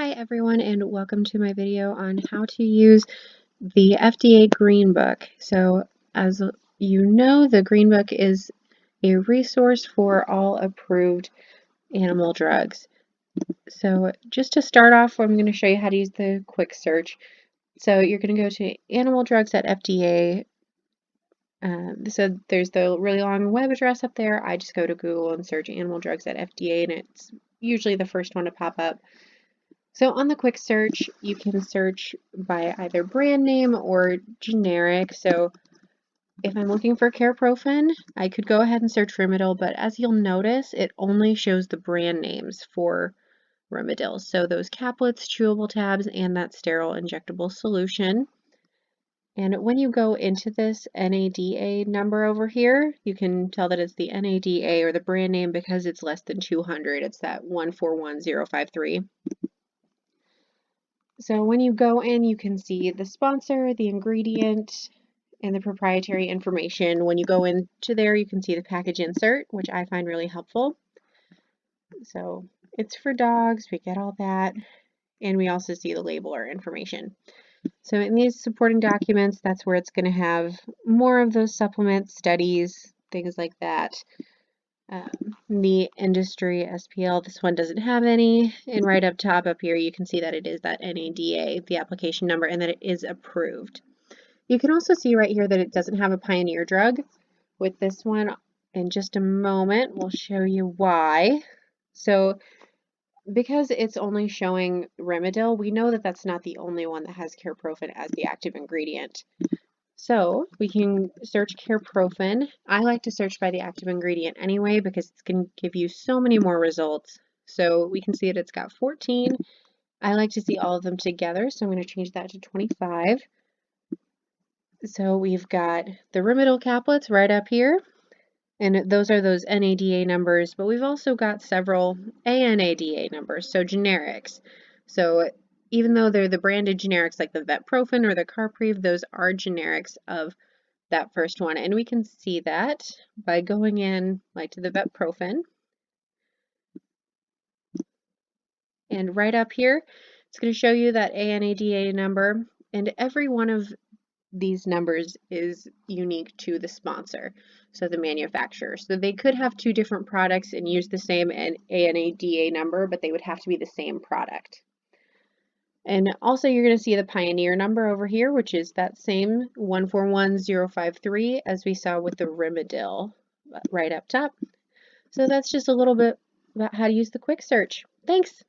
Hi everyone, and welcome to my video on how to use the FDA Greenbook. So as you know, the Greenbook is a resource for all approved animal drugs. So just to start off, I'm going to show you how to use the quick search. So you're going to go to animal drugs at FDA. So there's the really long web address up there. I just go to Google and search animal drugs at FDA, and it's usually the first one to pop up. So on the quick search, you can search by either brand name or generic. So if I'm looking for Careprofen, I could go ahead and search Rimadyl, but as you'll notice, it only shows the brand names for Rimadyl. So those caplets, chewable tabs, and that sterile injectable solution. And when you go into this NADA number over here, you can tell that it's the NADA or the brand name because it's less than 200. It's that 141053. So when you go in, you can see the sponsor, the ingredient, and the proprietary information. When you go into there, you can see the package insert, which I find really helpful. So it's for dogs, we get all that, and we also see the labeler information. So in these supporting documents, that's where it's going to have more of those supplements, studies, things like that. The industry SPL, this one doesn't have any, and right up top up here you can see that it is that NADA, the application number, and that it is approved. You can also see right here that it doesn't have a pioneer drug. With this one, in just a moment, we'll show you why. So because it's only showing Rimadyl, we know that that's not the only one that has Careprofen as the active ingredient. So we can search Careprofen. I like to search by the active ingredient anyway because it's going to give you so many more results. So we can see that it's got 14. I like to see all of them together, so I'm going to change that to 25. So we've got the Rimadyl caplets right up here, and those are those NADA numbers, but we've also got several ANADA numbers, so generics. So even though they're the branded generics like the Vetprofen or the Carpreve, those are generics of that first one. And we can see that by going in like to the Vetprofen. And right up here, it's going to show you that ANADA number. And every one of these numbers is unique to the sponsor, so the manufacturer. So they could have two different products and use the same ANADA number, but they would have to be the same product. And also you're going to see the pioneer number over here, which is that same 141053 as we saw with the Rimadyl right up top. So that's just a little bit about how to use the quick search. Thanks.